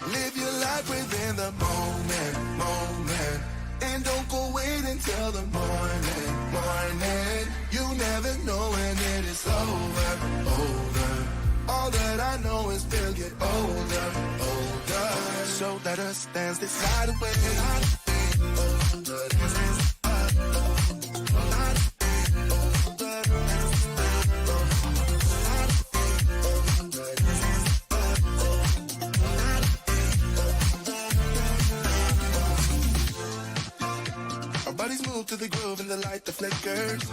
Live your life within the moment, and don't go wait until the morning. You never know when it is over. All that I know is we'll get older. So let us dance this night away. Our bodies move to the groove and the light that flickers.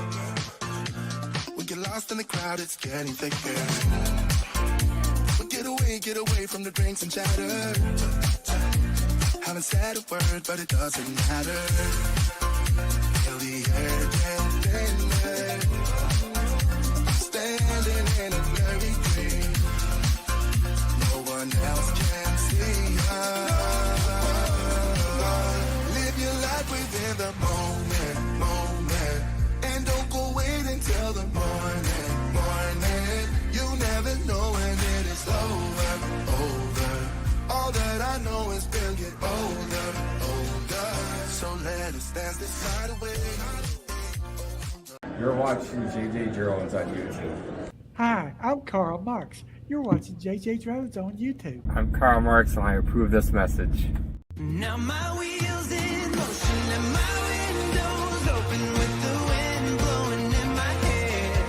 We get lost in the crowd, it's getting thicker. But get away from the drinks and chatter. Haven't said a word, but it doesn't matter. Feel the air get thinner. Standing in a blurry dream. No one else can see us. Live your life within the moment, and don't go wait until the morning. You never know when it is over. All that I know is we'll get older. So let us dance this night away. You're watching JJDrones on YouTube. Hi, I'm Karl Marx. You're watching JJDrones on YouTube. I'm Karl Marx and I approve this message. Now my wheels in motion and my windows open with the wind blowing in my hair.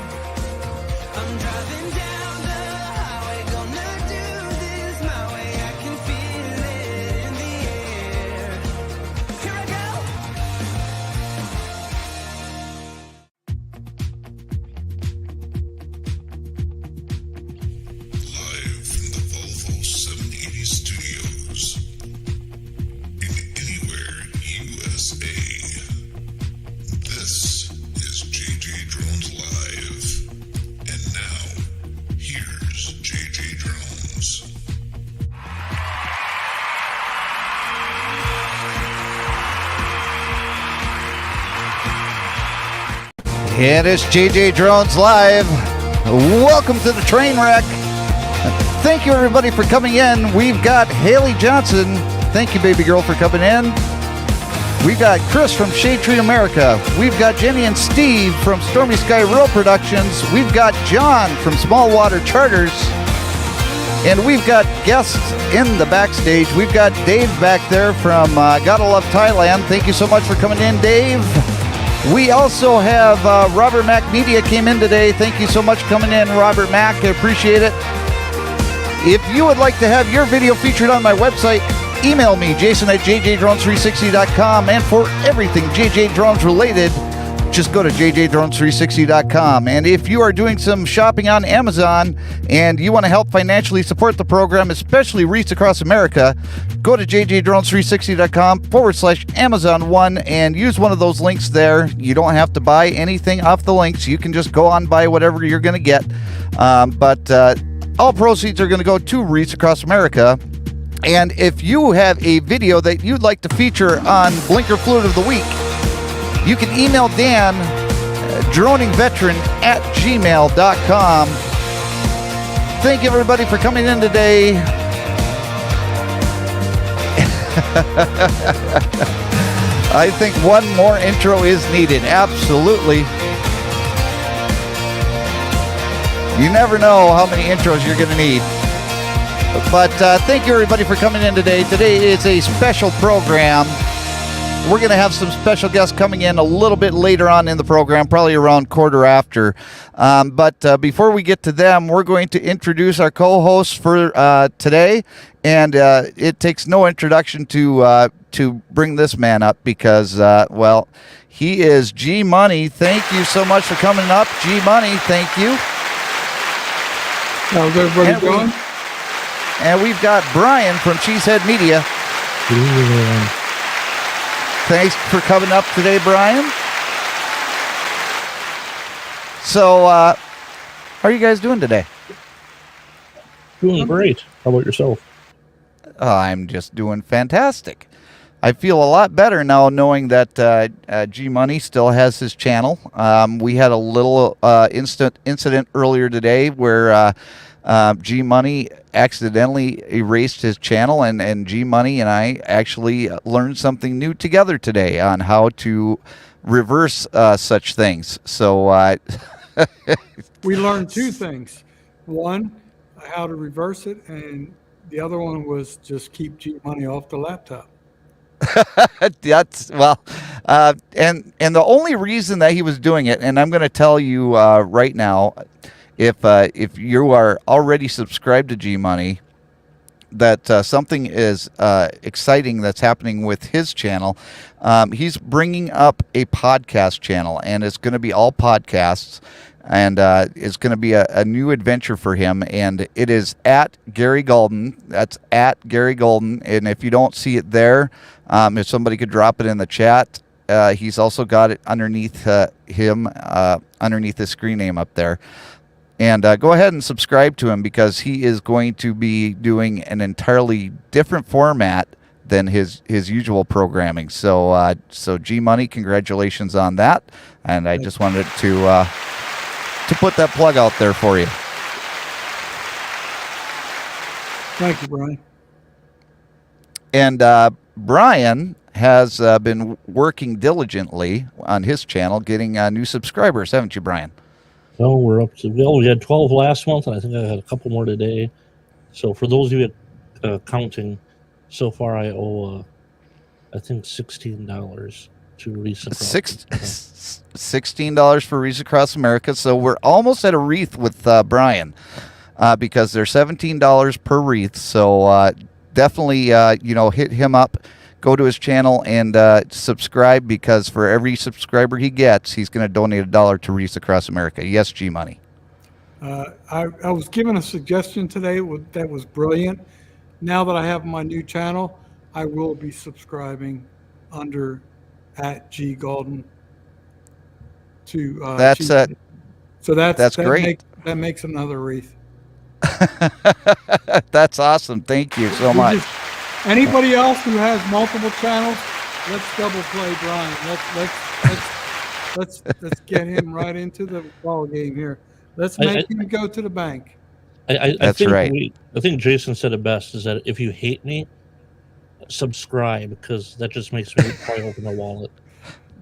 I'm driving down the highway, gonna do this my way. I can feel it in the air. Here I go. Live from the Volvo 780 studios in anywhere USA. This is JJDrones Live. And now, here's JJDrones. And it's JJDrones Live. Welcome to the train wreck. Thank you, everybody, for coming in. We've got Haley Johnson. Thank you, baby girl, for coming in. We've got Chris from Shade Tree America. We've got Jenny and Steve from Stormy Sky Rural Productions. We've got John from Small Water Charters. And we've got guests in the backstage. We've got Dave back there from Gotta Love Thailand. Thank you so much for coming in, Dave. We also have Robert Mack Media came in today. Thank you so much for coming in, Robert Mack. I appreciate it. If you would like to have your video featured on my website, email me, jason@jjdrones360.com. And for everything JJ Drones related, just go to jjdrones360.com. And if you are doing some shopping on Amazon and you want to help financially support the program, especially Wreaths Across America, go to jjdrones360.com/Amazon1 and use one of those links there. You don't have to buy anything off the links. You can just go on and buy whatever you're going to get. But all proceeds are going to go to Wreaths Across America. And if you have a video that you'd like to feature on Blinker Fluid of the Week, you can email Dan, droningveteran@gmail.com. Thank you, everybody, for coming in today. I think one more intro is needed. Absolutely. You never know how many intros you're going to need. But thank you, everybody, for coming in today. Today is a special program. We're going to have some special guests coming in a little bit later on in the program, probably around quarter after. But before we get to them, we're going to introduce our co-hosts for today. And it takes no introduction to bring this man up because, well, he is G Money. Thank you so much for coming up, G Money. Thank you. How's everybody going? And we've got Brian from Cheesehead Media. Thanks for coming up today, Brian. So, how are you guys doing today? Doing great. How about yourself? I'm just doing fantastic. I feel a lot better now knowing that G Money still has his channel. We had a little incident earlier today where G Money accidentally erased his channel, and G Money and I actually learned something new together today on how to reverse such things. So We learned two things. One, how to reverse it, and the other one was just keep G Money off the laptop. that's well, and the only reason that he was doing it, and I'm going to tell you right now, if you are already subscribed to G Money, that something is exciting that's happening with his channel. He's bringing up a podcast channel, and it's going to be all podcasts, and it's going to be a new adventure for him, and it is at Gary Golden. That's at Gary Golden, and if you don't see it there, if somebody could drop it in the chat, he's also got it underneath him, underneath his screen name up there. And go ahead and subscribe to him, because he is going to be doing an entirely different format than his usual programming. So G Money, congratulations on that. And I just wanted to put that plug out there for you. Thank you, Brian. And Brian has been working diligently on his channel, getting new subscribers, haven't you, Brian? No, we're up to, well, we had 12 last month, and I think I had a couple more today. So for those of you counting, so far I owe, I think, $16 to Wreaths Across. $16 for Wreaths Across America. So we're almost at a wreath with Brian, because they're $17 per wreath. So definitely, hit him up. Go to his channel and subscribe, because for every subscriber he gets, he's going to donate $1 to Wreaths Across America. Yes, G Money. I was given a suggestion today that was brilliant. Now that I have my new channel, I will be subscribing under at G Golden to That's G. So that's great. That makes another wreath. That's awesome. Thank you so much. Anybody else who has multiple channels, let's double play Brian. Let's get him right into the ball game here. Let's make him go to the bank. That's right. I think Jason said it best, is that if you hate me, subscribe, because that just makes me pry open the wallet.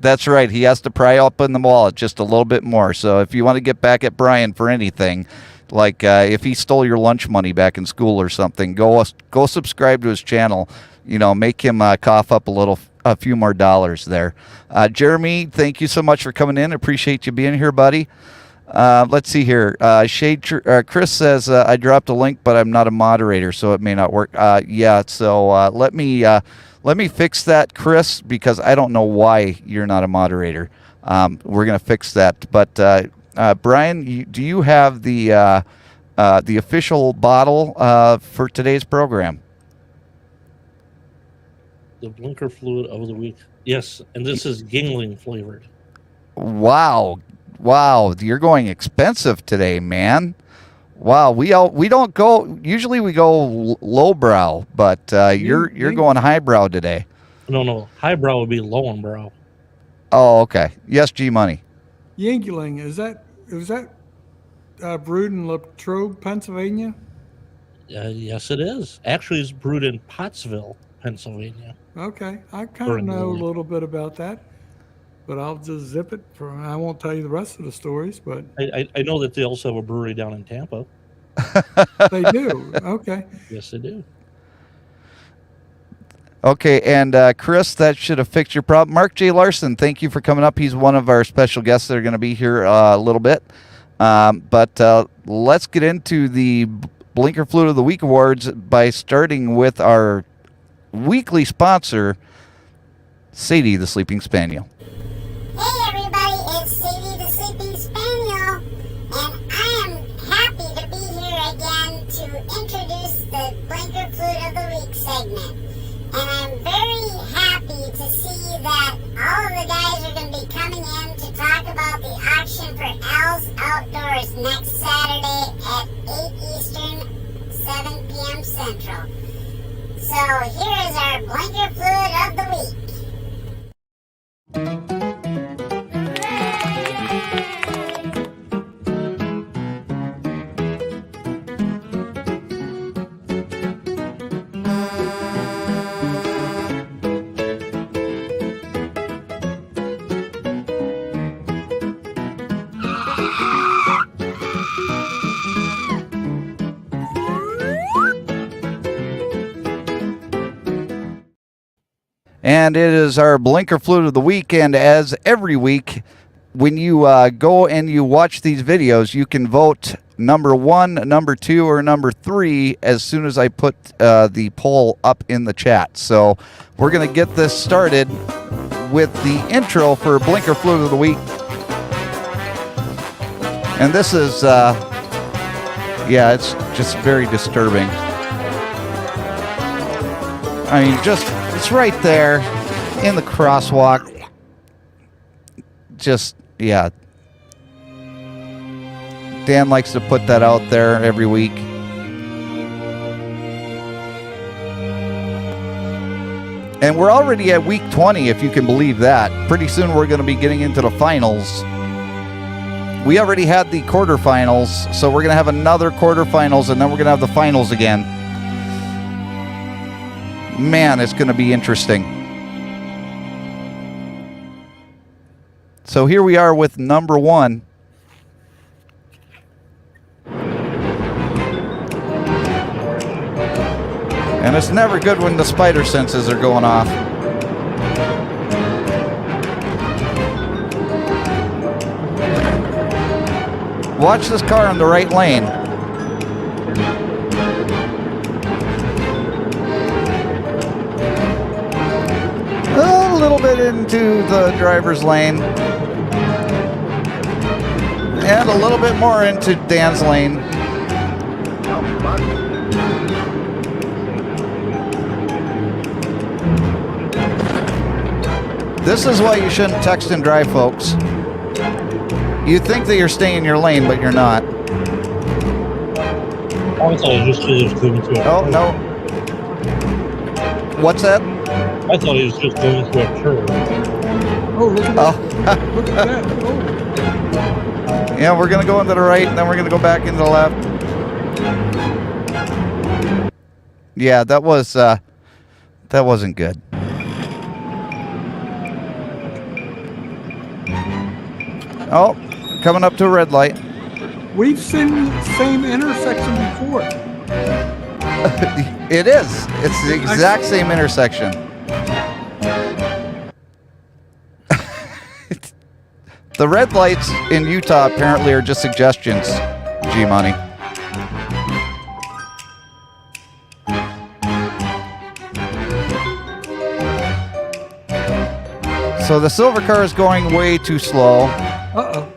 That's right. He has to pry open the wallet just a little bit more. So if you want to get back at Brian for anything, like if he stole your lunch money back in school or something, go subscribe to his channel. Make him cough up a few more dollars there. Jeremy, thank you so much for coming in. Appreciate you being here, buddy. Let's see here. Chris says I dropped a link, but I'm not a moderator, so it may not work. Yeah. So let me fix that, Chris, because I don't know why you're not a moderator. We're gonna fix that, but. Brian, do you have the official bottle for today's program? The blinker fluid of the week. Yes, and this is Gingling flavored. Wow, you're going expensive today, man. Wow, we don't go. Usually we go lowbrow, but you're going highbrow today. No, highbrow would be lowenbrow. Oh, okay. Yes, G Money. Yingling, is that brewed in Latrobe, Pennsylvania? Yes, it is. Actually, it's brewed in Pottsville, Pennsylvania. Okay, I kind of know a little bit about that, but I'll just zip it. I won't tell you the rest of the stories, but I know that they also have a brewery down in Tampa. They do. Okay. Yes, they do. Okay, and Chris, that should have fixed your problem. Mark J. Larson, thank you for coming up. He's one of our special guests that are going to be here a little bit. But let's get into the Blinker Fluid of the Week Awards by starting with our weekly sponsor, Sadie the Sleeping Spaniel. Hey everybody, it's Sadie the Sleeping Spaniel, and I am happy to be here again to introduce the Blinker Fluid of the Week segment. And I'm very happy to see that all of the guys are going to be coming in to talk about the auction for Al's Outdoors next Saturday at 8 Eastern, 7 p.m. Central. So here is our Blinker Fluid of the Week. And it is our Blinker Flute of the Week. And as every week, when you go and you watch these videos, you can vote number 1, number 2, or number 3 as soon as I put the poll up in the chat. So we're going to get this started with the intro for Blinker Flute of the Week. And this is, yeah, it's just very disturbing. I mean, it's right there in the crosswalk. Just, yeah. Dan likes to put that out there every week. And we're already at week 20, if you can believe that. Pretty soon we're going to be getting into the finals. We already had the quarterfinals, so we're going to have another quarterfinals, and then we're going to have the finals again. Man, it's going to be interesting. So here we are with number 1. And it's never good when the spider senses are going off. Watch this car in the right lane. A little bit into the driver's lane. And a little bit more into Dan's lane. This is why you shouldn't text and drive, folks. You think that you're staying in your lane, but you're not. I thought he was just going through Oh, no. What's that? I thought he was just going through a curve. Oh, look at that. Look at that. Oh. Yeah, we're going to go into the right, and then we're going to go back into the left. Yeah, that wasn't good. Oh, coming up to a red light. We've seen the same intersection before. It is. It's the exact same intersection. The red lights in Utah apparently are just suggestions, G-Money. So the silver car is going way too slow. Uh-oh.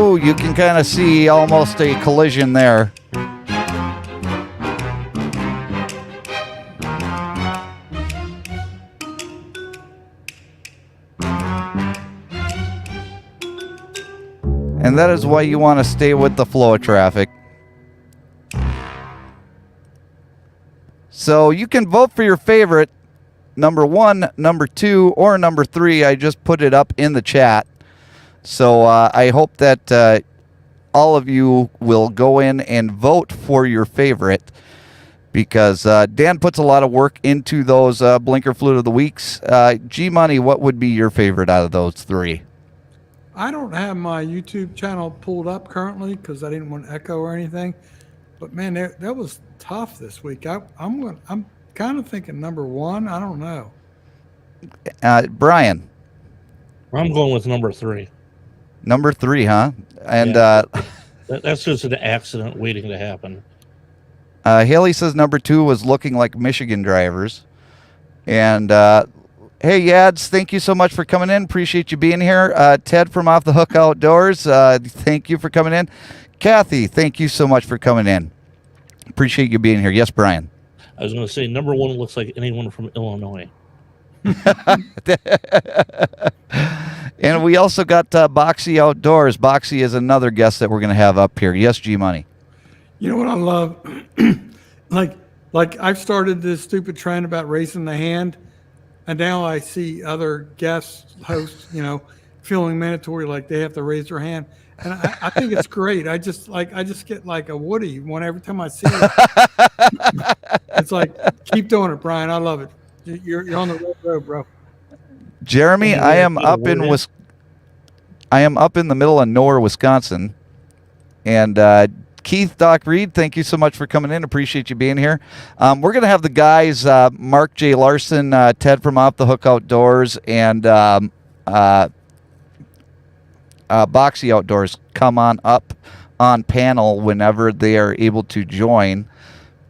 Oh, you can kind of see almost a collision there. And that is why you want to stay with the flow of traffic. So you can vote for your favorite, number 1, number 2, or number 3. I just put it up in the chat. So I hope that all of you will go in and vote for your favorite, because Dan puts a lot of work into those Blinker Flute of the Weeks. G-Money, what would be your favorite out of those 3? I don't have my YouTube channel pulled up currently because I didn't want echo or anything. But man, that was tough this week. I'm kind of thinking number 1. I don't know. Brian. I'm going with number 3. Number 3, huh? And Yeah. That's just an accident waiting to happen. Haley says number 2 was looking like Michigan drivers. And hey, Yads, thank you so much for coming in. Appreciate you being here. Ted from Off the Hook Outdoors, thank you for coming in. Kathy, thank you so much for coming in. Appreciate you being here. Yes, Brian. I was going to say number 1 looks like anyone from Illinois. And we also got Boxy Outdoors. Boxy is another guest that we're going to have up here. Yes, G-Money. You know what I love? like I've started this stupid trend about raising the hand, and now I see other guest hosts, feeling mandatory, like they have to raise their hand. And I think it's great. I just get like a Woody every time I see it. It's like, keep doing it, Brian. I love it. You're on the right road, bro. Jeremy, I am Yeah, up in we're in. I am up in the middle of nowhere, Wisconsin, and Keith, Doc Reed, thank you so much for coming in. Appreciate you being here. We're gonna have the guys, Mark J. Larson, Ted from Off the Hook Outdoors, and Boxy Outdoors come on up on panel whenever they are able to join.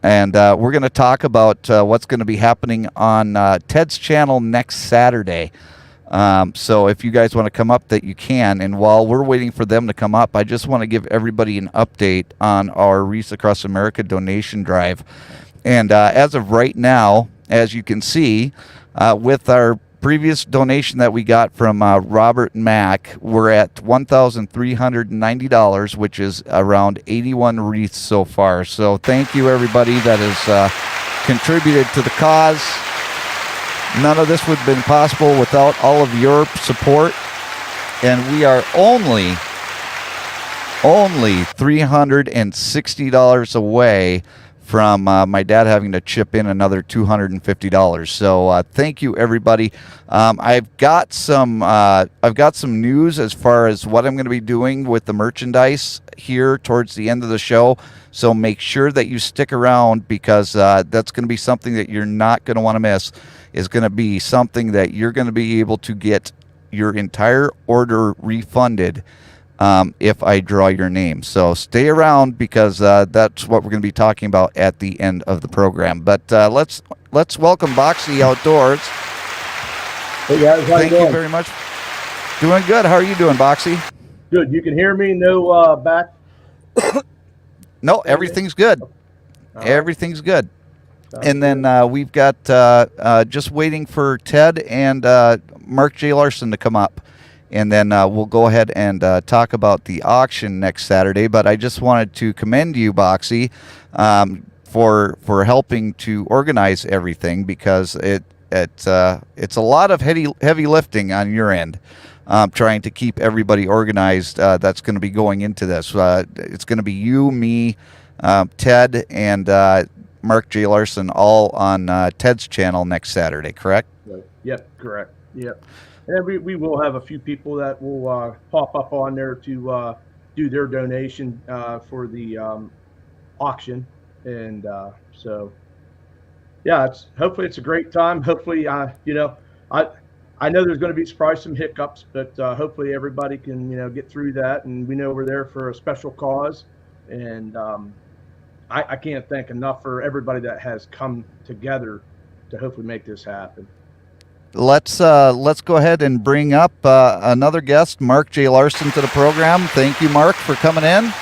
And we're going to talk about what's going to be happening on Ted's channel next Saturday. So if you guys want to come up, that you can. And while we're waiting for them to come up, I just want to give everybody an update on our Wreaths Across America donation drive. And as of right now, as you can see, with our previous donation that we got from Robert and Mac, we're at $1,390, which is around 81 wreaths so far. So thank you, everybody that has contributed to the cause. None of this would have been possible without all of your support. And we are only $360 away from my dad having to chip in another $250. So thank you, everybody. I've got some news as far as what I'm going to be doing with the merchandise here towards the end of the show. So make sure that you stick around, because that's going to be something that you're not going to want to miss. Is going to be something that you're going to be able to get your entire order refunded if I draw your name. So stay around, because that's what we're going to be talking about at the end of the program. But let's welcome Boxy Outdoors. Hey guys, how Thank you you doing? very much. Doing good. How are you doing, Boxy? Good. You can hear me? No back? No, everything's good. right. Everything's good. Sounds And then we've got just waiting for Ted and Mark J. Larson to come up. And then we'll go ahead and talk about the auction next Saturday. But I just wanted to commend you, Boxy, for helping to organize everything, because it's a lot of heavy lifting on your end, trying to keep everybody organized. That's going to be going into this. It's going to be you, me, Ted, and Mark J. Larson, all on Ted's channel next Saturday. Correct? Right. Yep, correct. Yep. And we will have a few people that will pop up on there to do their donation for the auction. And so, yeah, hopefully it's a great time. Hopefully, I know there's going to be probably some hiccups, but hopefully everybody can, get through that. And we know we're there for a special cause. And I can't thank enough for everybody that has come together to hopefully make this happen. Let's go ahead and bring up another guest, Mark J. Larson, to the program. Thank you, Mark, for coming in.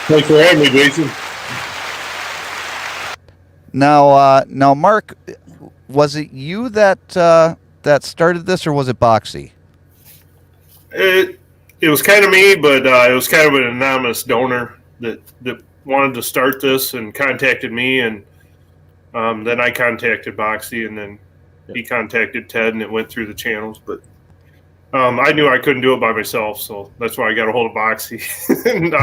Thanks for having me, Jason. Now, Mark, was it you that started this, or was it Boxy? It was kind of me, but it was kind of an anonymous donor that wanted to start this and contacted me, and then I contacted Boxy, and then he contacted Ted, and it went through the channels. But I knew I couldn't do it by myself, so that's why I got a hold of Boxy. and,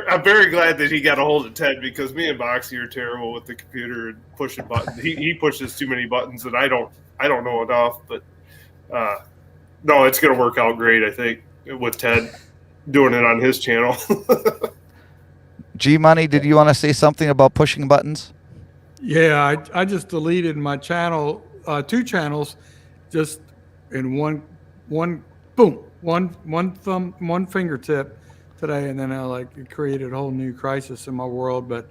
I'm very glad that he got a hold of Ted, because me and Boxy are terrible with the computer and pushing buttons. He pushes too many buttons, and I don't know enough. But no, it's going to work out great, I think, with Ted doing it on his channel. G Money, did you want to say something about pushing buttons? Yeah, I just deleted my channel, 2 channels, just in one fingertip today, and then it created a whole new crisis in my world. But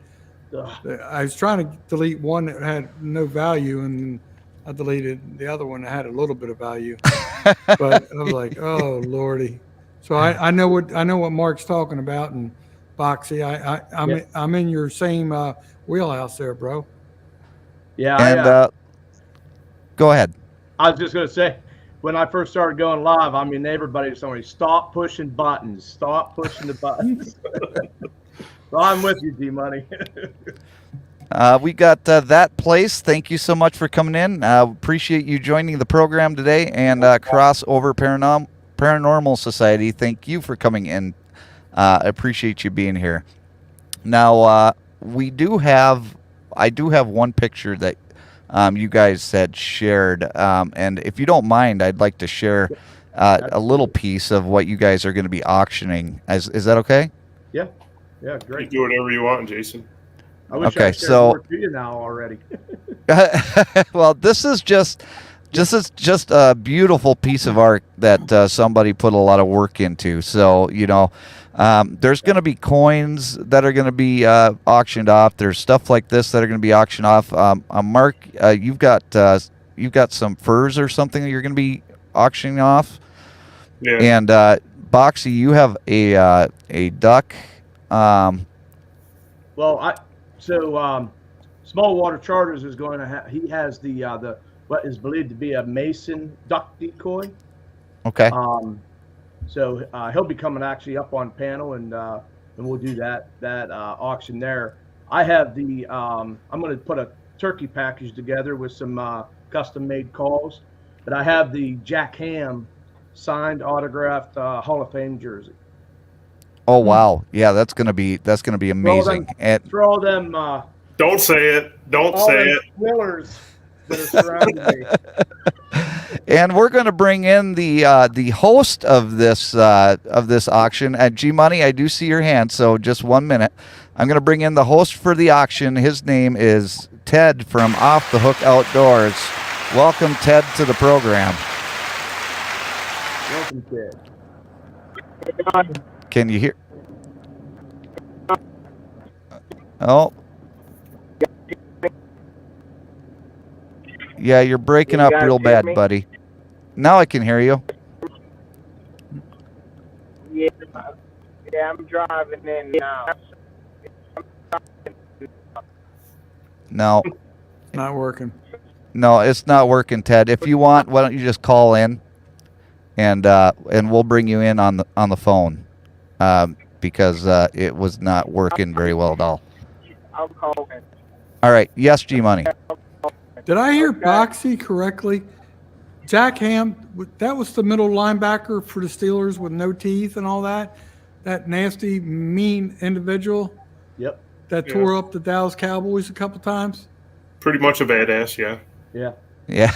I was trying to delete one that had no value, and I deleted the other one that had a little bit of value. But I was like, oh Lordy. So I know what Mark's talking about, and Boxy, I'm in your same wheelhouse there, bro. Yeah. And go ahead. I was just going to say, when I first started going live, everybody was telling me, stop pushing buttons. Stop pushing the buttons. So I'm with you, D-Money. We got that place. Thank you so much for coming in. Appreciate you joining the program today. And Crossover Paranormal Society, thank you for coming in. Appreciate you being here. Now, I do have one picture that you guys had shared, and if you don't mind, I'd like to share a little piece of what you guys are going to be auctioning. Is that okay? Yeah, You great. do whatever you want, Jason. I wish Okay, I shared so- more to you now already. Well, this is just a beautiful piece of art that somebody put a lot of work into. So there's going to be coins that are going to be auctioned off. There's stuff like this that are going to be auctioned off. Mark, you've got some furs or something that you're going to be auctioning off. Yeah. And Boxy, you have a duck. Small Water Charters is going to have. He has the what is believed to be a Mason duck decoy. Okay. So he'll be coming actually up on panel, and we'll do that auction there. I have the. I'm going to put a turkey package together with some custom made calls, but I have the Jack Ham signed autographed Hall of Fame jersey. Oh wow, yeah, that's gonna be amazing. For all them. Don't say it. Don't all say them it. Willers that are surrounding me. And we're going to bring in the host of this auction. At G Money, I do see your hand, so just 1 minute. I'm going to bring in the host for the auction. His name is Ted from Off the Hook Outdoors. Welcome, Ted, to the program. Welcome, Ted. Can you hear? Oh. Yeah, you're breaking up real bad, buddy. Now I can hear you. Yeah, I'm driving in now. No. Not working. No, it's not working, Ted. If you want, why don't you just call in, and we'll bring you in on the phone, because it was not working very well at all. I'll call in. All right. Yes, G Money. Did I hear Boxy correctly? Jack Ham, that was the middle linebacker for the Steelers with no teeth and all that. That nasty, mean individual. Yep. That tore up the Dallas Cowboys a couple times. Pretty much a badass, yeah. Yeah. Yeah.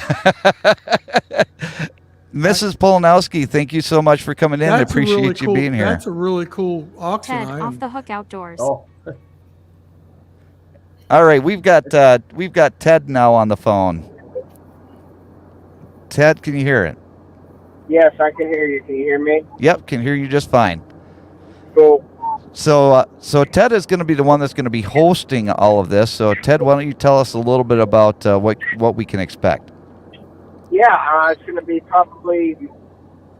Mrs. Polanowski, thank you so much for coming in. I appreciate you being here. That's a really cool auction Ted, item. Off the Hook Outdoors. Oh. All right, we've got Ted now on the phone. Ted, can you hear it? Yes, I can hear you. Can you hear me? Yep, can hear you just fine. Cool. So Ted is going to be the one that's going to be hosting all of this. So Ted, why don't you tell us a little bit about what we can expect? Yeah, it's going to be probably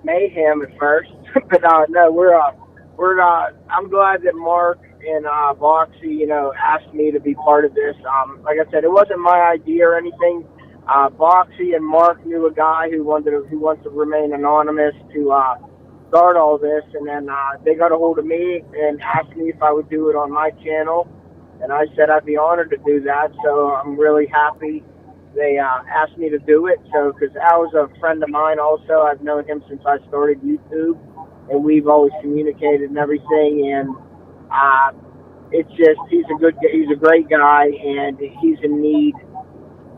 mayhem at first, but no, we're not. I'm glad that Mark and Boxy, asked me to be part of this. Like I said, it wasn't my idea or anything. Boxy and Mark knew a guy who wants to remain anonymous to start all this, and then they got a hold of me and asked me if I would do it on my channel, and I said I'd be honored to do that. So I'm really happy they asked me to do it. So because Al's a friend of mine, also I've known him since I started YouTube, and we've always communicated and everything, and it's just he's a great guy, and he's in need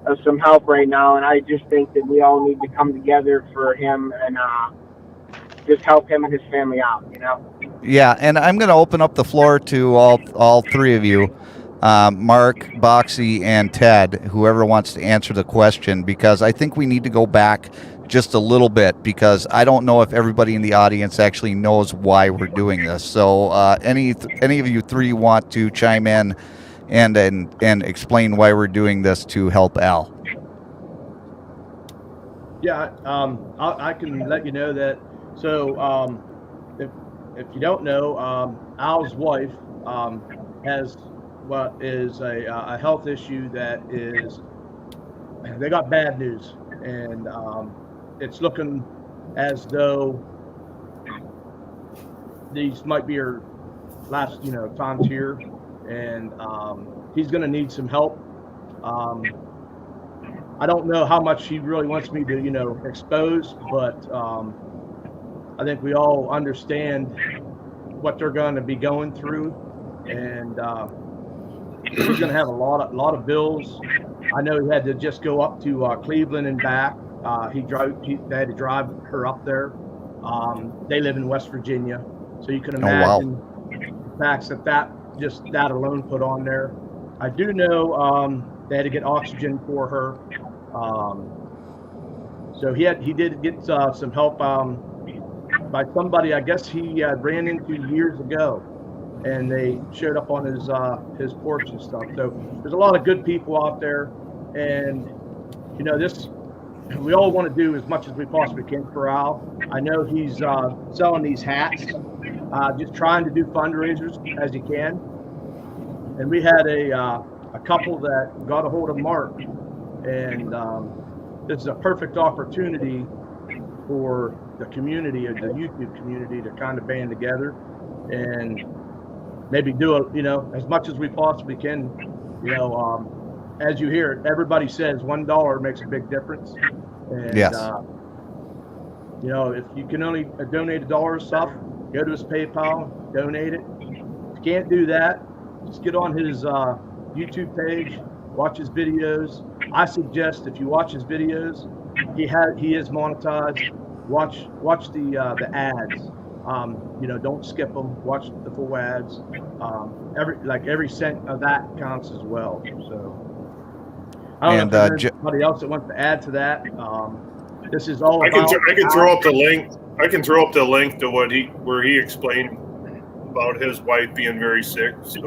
of some help right now, and I just think that we all need to come together for him and just help him and his family out, Yeah, and I'm going to open up the floor to all three of you, Mark, Boxy, and Ted, whoever wants to answer the question, because I think we need to go back just a little bit, because I don't know if everybody in the audience actually knows why we're doing this. So any of you three want to chime in and explain why we're doing this to help Al? Yeah, I can let you know that. So if you don't know, Al's wife has what is a health issue that is, they got bad news, and it's looking as though these might be her last times here, and he's going to need some help. I don't know how much he really wants me to expose, but I think we all understand what they're going to be going through, and he's going to have a lot of bills. I know he had to just go up to Cleveland and back. They had to drive her up there. They live in West Virginia, so you can imagine the tax that alone put on there. I do know they had to get oxygen for her. So he did get some help by somebody I guess he ran into years ago, and they showed up on his porch and stuff. So there's a lot of good people out there, and you know, this we all want to do as much as we possibly can for Al. I know he's selling these hats, just trying to do fundraisers as he can. And we had a couple that got a hold of Mark, and this is a perfect opportunity for the community, the YouTube community, to kind of band together and maybe do as much as we possibly can. As you hear it, everybody says $1 makes a big difference. And, yes. If you can only donate $1 of stuff, go to his PayPal, donate it. If you can't do that, just get on his YouTube page, watch his videos. I suggest if you watch his videos, he is monetized. Watch the ads. Don't skip them. Watch the full ads. Every cent of that counts as well. So I don't know if there's anybody else that wants to add to that. This is all. I can throw up the link. I can throw up the link to where he explained about his wife being very sick. So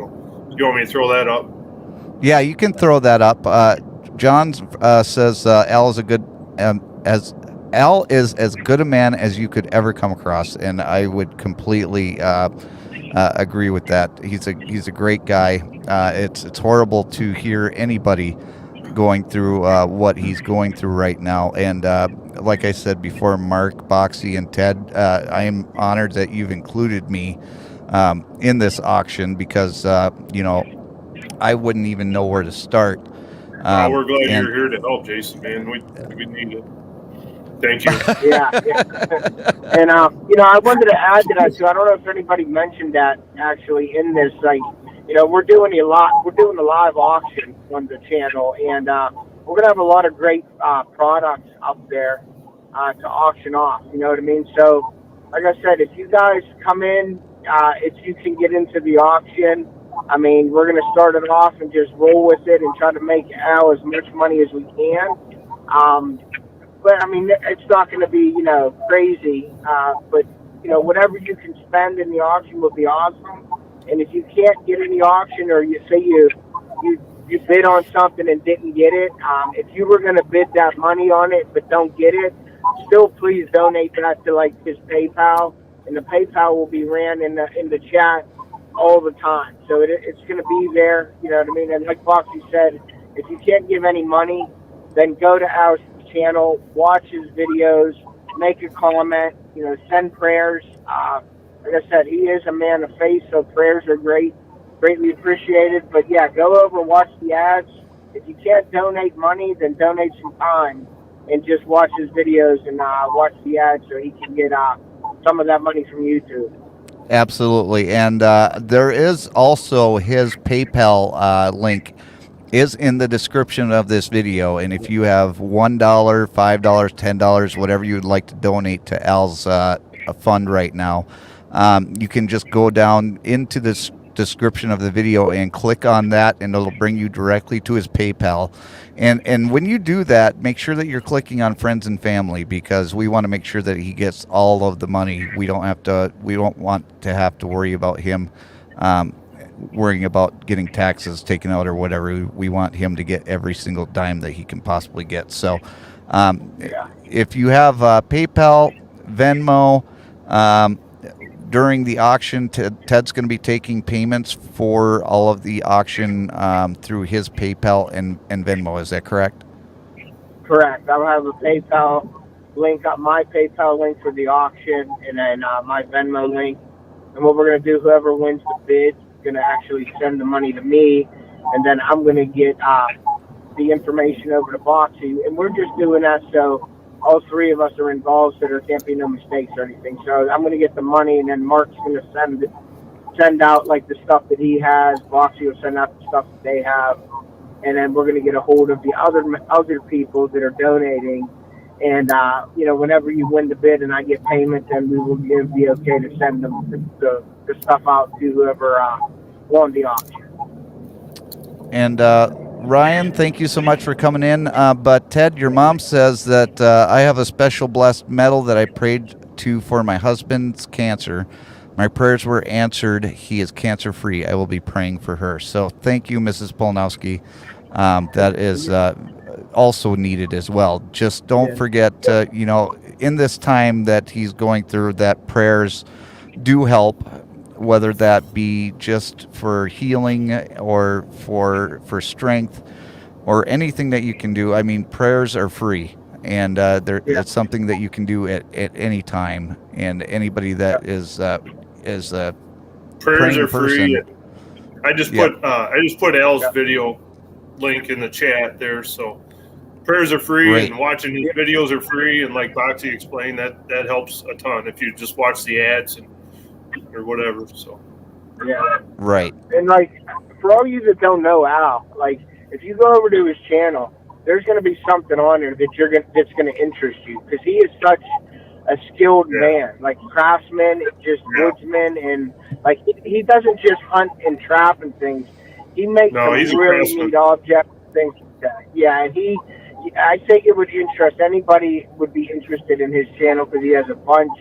you want me to throw that up? Yeah, you can throw that up. John says Al is as good a man as you could ever come across, and I would completely agree with that. He's a great guy. It's horrible to hear anybody going through what he's going through right now, and like I said before, Mark, Boxy, and Ted, I am honored that you've included me in this auction, because I wouldn't even know where to start. We're glad you're here to help, Jason, man. We need it. Thank you. Yeah. And I wanted to add to that too. I don't know if anybody mentioned that actually in this. We're doing a live auction on the channel, and we're gonna have a lot of great products up there to auction off. You know what I mean? So, like I said, if you guys come in, if you can get into the auction, I mean, we're gonna start it off and just roll with it and try to make Al as much money as we can. But I mean, it's not going to be, crazy. But whatever you can spend in the auction will be awesome. And if you can't get in the auction, or you say you bid on something and didn't get it, if you were going to bid that money on it but don't get it, still please donate that to his PayPal, and the PayPal will be ran in the chat all the time. So it's going to be there. You know what I mean? And like Foxy said, if you can't give any money, then go to our channel, watch his videos, make a comment, send prayers. Like I said, he is a man of faith, so prayers are greatly appreciated. But yeah, go over, watch the ads. If you can't donate money, then donate some time and just watch his videos and watch the ads, so he can get some of that money from YouTube. Absolutely. And there is also his PayPal link is in the description of this video, and if you have $1, $5, $10, whatever you would like to donate to Al's fund right now, you can just go down into this description of the video and click on that, and it'll bring you directly to his PayPal. And when you do that, make sure that you're clicking on friends and family, because we want to make sure that he gets all of the money. We don't want to have to worry about him worrying about getting taxes taken out or whatever. We want him to get every single dime that he can possibly get. So if you have PayPal, Venmo, during the auction, Ted's going to be taking payments for all of the auction through his PayPal and Venmo. Is that correct? Correct. I'll have a PayPal link, my PayPal link for the auction, and then my Venmo link. And what we're going to do, whoever wins the bid going to actually send the money to me, and then I'm going to get the information over to Boxy, and we're just doing that so all three of us are involved, so there can't be no mistakes or anything. So I'm going to get the money, and then Mark's going to send send out like the stuff that he has. Boxy will send out the stuff that they have, and then we're going to get a hold of the other people that are donating. And whenever you win the bid and I get payment, then we will be okay to send them the stuff out to whoever won the auction. And Ryan, thank you so much for coming in. But Ted, your mom says that I have a special blessed medal that I prayed to for my husband's cancer. My prayers were answered. He is cancer free. I will be praying for her. So thank you, Mrs. Polnowski. That is also needed as well. Just don't forget, in this time that he's going through, that prayers do help, whether that be just for healing or for strength or anything that you can do. I mean, prayers are free, and it's something that you can do at any time. And anybody that is a prayers praying are free. person. I just put Al's video link in the chat there, so prayers are free. Great. And watching his videos are free, and like Boxy explained, that helps a ton if you just watch the ads or whatever. So Right. And like, for all you that don't know Al, like, if you go over to his channel, there's going to be something on there that's going to interest you, because he is such a skilled man, like craftsman, just woodsman, and like he doesn't just hunt and trap and things. He makes some really neat objects and things like that. Yeah, and I think it would interest anybody would be interested in his channel, because he has a bunch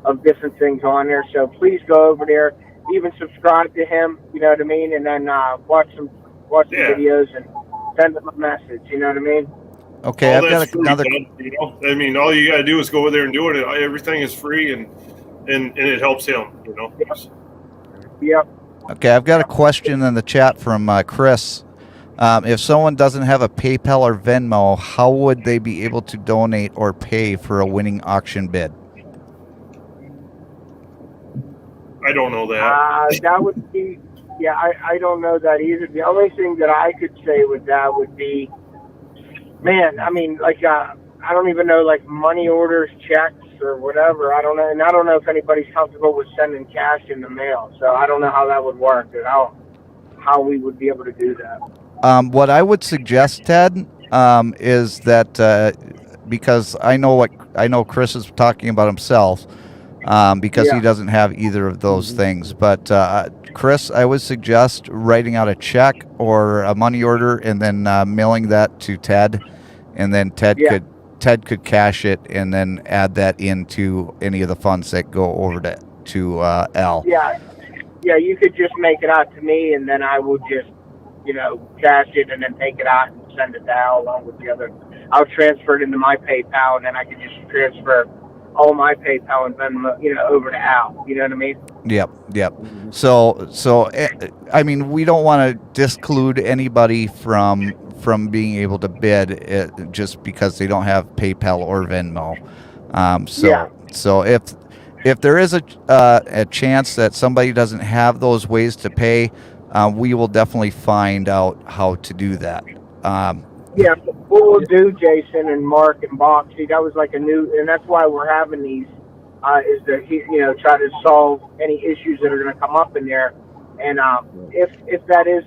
of different things on there. So please go over there, even subscribe to him, you know what I mean, and then watch some videos and send him a message, you know what I mean. Okay, I've got another. I mean, all you got to do is go over there and do it. Everything is free, and it helps him. Yep. Okay, I've got a question in the chat from Chris. If someone doesn't have a PayPal or Venmo, how would they be able to donate or pay for a winning auction bid? I don't know that. That would be, I don't know that either. The only thing that I could say with that would be, man, I mean, like, I don't even know, like, money orders, checks, or whatever. I don't know. And I don't know if anybody's comfortable with sending cash in the mail. So I don't know how that would work, and how we would be able to do that. What I would suggest, Ted, is that because I know Chris is talking about himself, because he doesn't have either of those things. But Chris, I would suggest writing out a check or a money order and then mailing that to Ted, and then Ted could cash it and then add that into any of the funds that go over to Al. Yeah, you could just make it out to me, and then I will just, cash it and then take it out and send it to Al along with the other. I'll transfer it into my PayPal, and then I can just transfer all my PayPal and Venmo, over to Al. You know what I mean? Yep. So I mean, we don't want to disclude anybody from being able to bid just because they don't have PayPal or Venmo. So if there is a chance that somebody doesn't have those ways to pay, we will definitely find out how to do that. What we'll do, Jason and Mark and Boxy, that was like and that's why we're having these, is to, try to solve any issues that are going to come up in there. And if that is,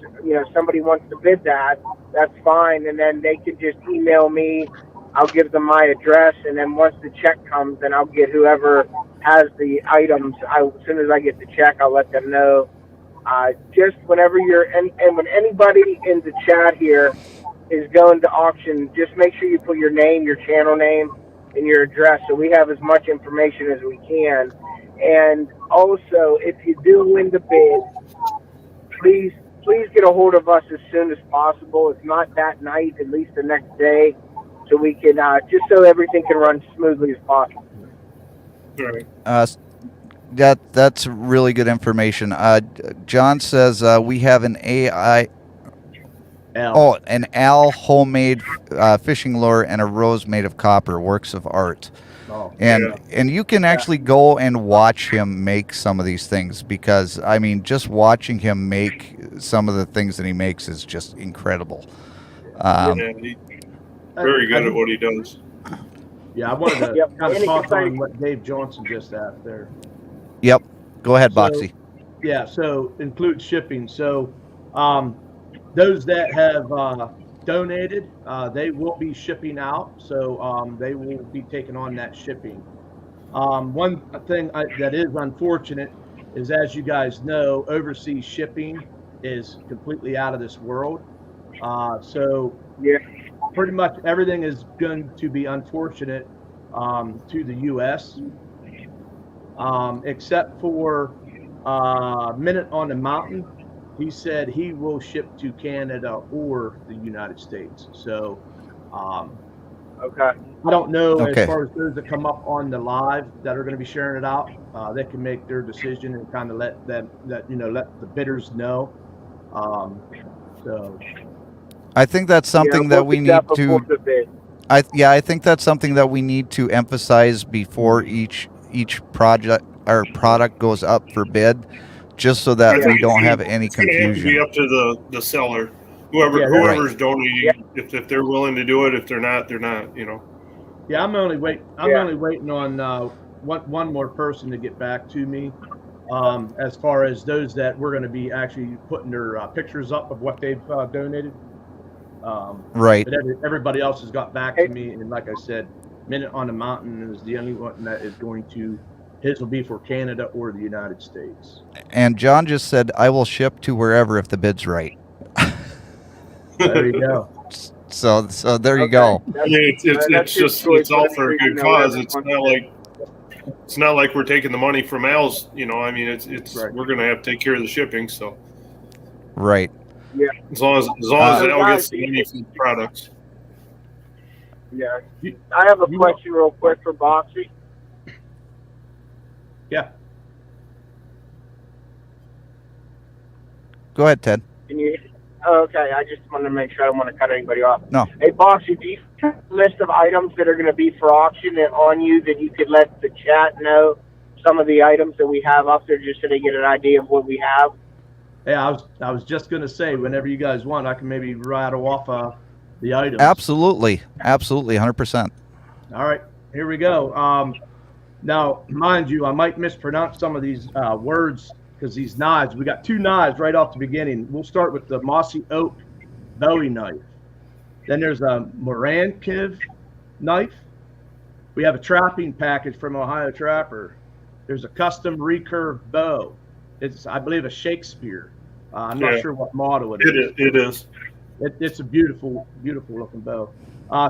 somebody wants to bid that, that's fine. And then they could just email me. I'll give them my address. And then once the check comes, then I'll get whoever has the items. As soon as I get the check, I'll let them know. Just whenever and when anybody in the chat here is going to auction, just make sure you put your name, your channel name, and your address, so we have as much information as we can. And also, if you do win the bid, please get a hold of us as soon as possible. If not that night, at least the next day, so we can just so everything can run smoothly as possible. That's really good information. John says we have an an Al homemade fishing lure and a rose made of copper, works of art. And you can actually go and watch him make some of these things, because I mean, just watching him make some of the things that he makes is just incredible. He's very good at what he does. Yeah, I wanted to kind of talk on what Dave Johnson just asked there. Yep. Go ahead, Boxy. Yeah, so includes shipping. So those that have donated, they will be shipping out. So they will be taking on that shipping. One thing that is unfortunate is, as you guys know, overseas shipping is completely out of this world. So Yeah. pretty much everything is going to be unfortunate to the U.S. Except for Minute on the Mountain. He said he will ship to Canada or the United States. So Okay. I don't know Okay. as far as those that come up on the live that are going to be sharing it out. They can make their decision and kind of let them let the bidders know. So I think that's something that we need to. The bid. I think that's something that we need to emphasize before each project or product goes up for bid, just so that we don't have any It's gonna have to be confusion. up to the seller, whoever's donating. If they're willing to do it, if they're not, they're not. yeah, I'm only waiting on one more person to get back to me. As far as those that we're going to be actually putting their pictures up of what they've donated. Right. But everybody else has got back to me, and like I said, Minute on the Mountain is the only one that is going to. His will be for Canada or the United States. And John just said, "I will ship to wherever if the bid's right." There you go. So there you go. I mean, it's all for a good cause. It's not like we're taking the money from Al's. I mean, it's Right. We're gonna have to take care of the shipping. So Right. Yeah. as long as Al gets the money from the products. Yeah. I have a question real quick for Boxy. Yeah. Go ahead, Ted. Can you? Okay, I just wanted to make sure I don't want to cut anybody off. No. Hey, Boxy, do you have a list of items that are going to be for auction and on you that you could let the chat know some of the items that we have up there, just so they get an idea of what we have? Yeah, I was just going to say, whenever you guys want, I can maybe rattle off the items. Absolutely, 100%. All right, here we go. Now, mind you, I might mispronounce some of these words because these knives, we got two knives right off the beginning. We'll start with the Mossy Oak Bowie knife. Then there's a Morankiv knife. We have a trapping package from Ohio Trapper. There's a custom recurve bow. It's, I believe, a Shakespeare. I'm not sure what model it is. It is. It's a beautiful, beautiful looking bow.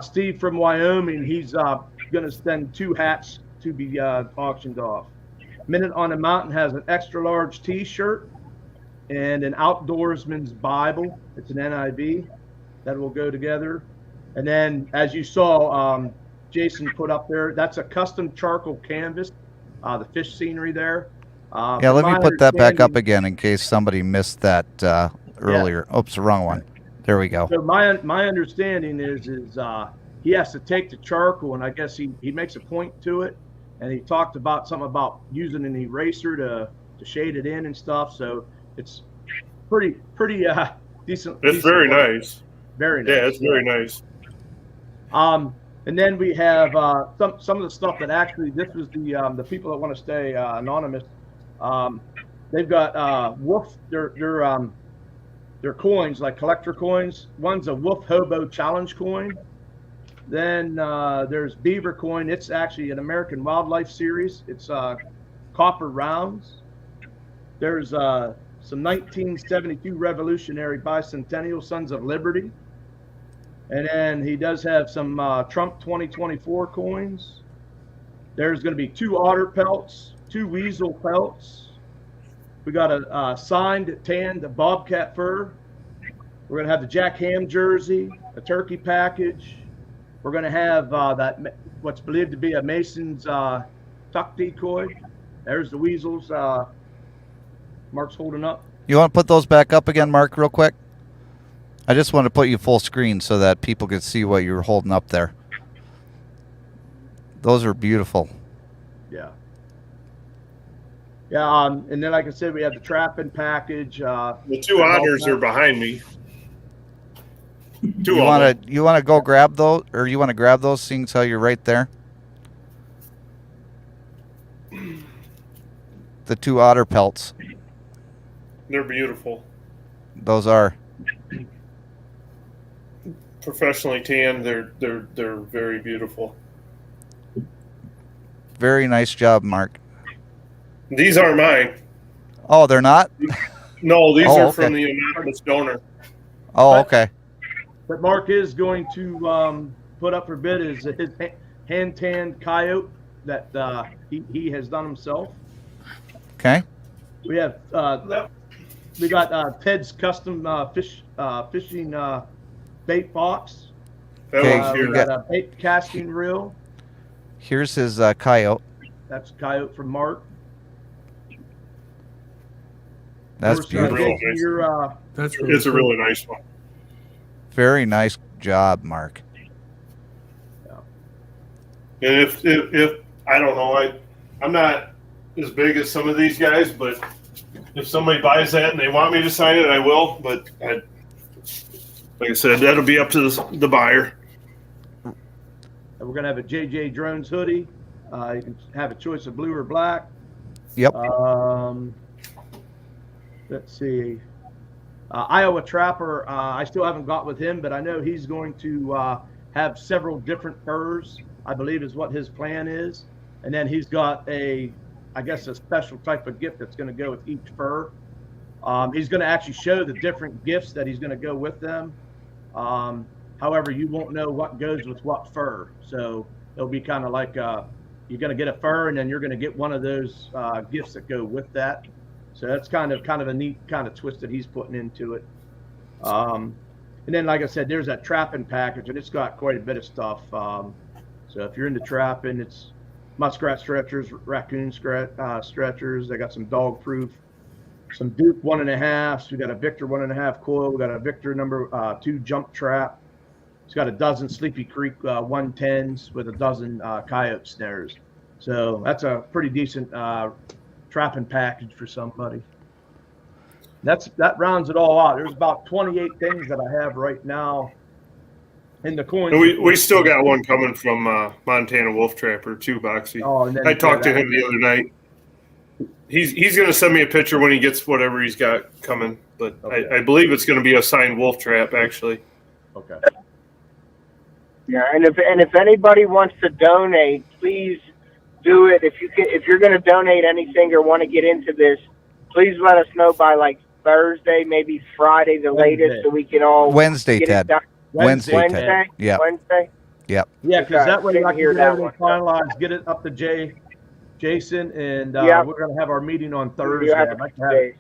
Steve from Wyoming, he's going to send 2 hats to be auctioned off. Minute on the Mountain has an extra large T-shirt and an Outdoorsman's Bible. It's an NIV that will go together. And then, as you saw, Jason put up there, that's a custom charcoal canvas, the fish scenery there. Yeah, let me put that back up again in case somebody missed that earlier. Yeah. Oops, the wrong one. There we go. So my understanding is he has to take the charcoal, and I guess he makes a point to it, and he talked about something about using an eraser to shade it in and stuff. So it's pretty decent. It's very nice. Very nice. Yeah, it's very nice. And then we have some of the stuff that actually, this was the people that want to stay anonymous. They've got wolf. They're coins, like collector coins. One's a Wolf Hobo Challenge coin. Then there's Beaver coin. It's actually an American Wildlife Series. It's copper rounds. There's some 1972 Revolutionary Bicentennial Sons of Liberty. And then he does have some Trump 2024 coins. There's going to be 2 otter pelts, 2 weasel pelts. We got a signed tanned bobcat fur. We're going to have the Jack Ham jersey, a turkey package. We're going to have that what's believed to be a Mason's tuck decoy. There's the weasels. Mark's holding up. You want to put those back up again, Mark, real quick? I just want to put you full screen so that people can see what you're holding up there. Those are beautiful. Yeah. Yeah, and then, like I said, we have the trapping package. The 2 otters are behind me. You want to go grab those, or you want to grab those, seeing how you're right there? The 2 otter pelts. They're beautiful. Those are. Professionally tanned, they're very beautiful. Very nice job, Mark. These aren't mine. Oh, they're not? No, these Oh, are okay. from the anonymous donor. Oh, okay. But Mark is going to put up for bid is his hand tanned coyote that he has done himself. Okay. We have we got Ted's custom fishing bait box. Okay, We got a bait casting reel. Here's his coyote. That's coyote from Mark. That's beautiful. That's really It's a cool. really nice one. Very nice job, Mark. And if I don't know, I'm not as big as some of these guys, but if somebody buys that and they want me to sign it, I will. But like I said, that'll be up to the buyer. And we're gonna have a JJDrones hoodie. You can have a choice of blue or black. Yep. Let's see. Iowa Trapper, I still haven't got with him, but I know he's going to have several different furs, I believe is what his plan is. And then he's got I guess a special type of gift that's going to go with each fur. He's going to actually show the different gifts that he's going to go with them. However, you won't know what goes with what fur. So it'll be kind of like you're going to get a fur and then you're going to get one of those gifts that go with that. So that's kind of a neat kind of twist that he's putting into it. And then, like I said, there's that trapping package, and it's got quite a bit of stuff. So if you're into trapping, it's muskrat stretchers, raccoon stretchers. They got some dog proof, some Duke 1.5s. We got a Victor 1.5 coil. We got a Victor number 2 jump trap. It's got a dozen Sleepy Creek 110s with a dozen coyote snares. So that's a pretty decent trapping package for somebody. That rounds it all out. There's about 28 things that I have right now in the coins. And we still got one coming from Montana Wolf Trapper too, Boxy. Oh, and then I talked to him the other night. He's going to send me a picture when he gets whatever he's got coming, but okay. I believe it's going to be a signed wolf trap actually. Okay. Yeah, and if anybody wants to donate, please do it. If you're going to donate anything or want to get into this, please let us know by like Thursday, maybe Friday, the latest, so we can all Wednesday, get Ted. it done. Wednesday, Ted. Yeah. Wednesday. Yep. Yeah, because that way I can hear get that everything one. finalized, get it up to Jason, and Yeah. we're going to have our meeting on Thursday. You have I'd like to to have days.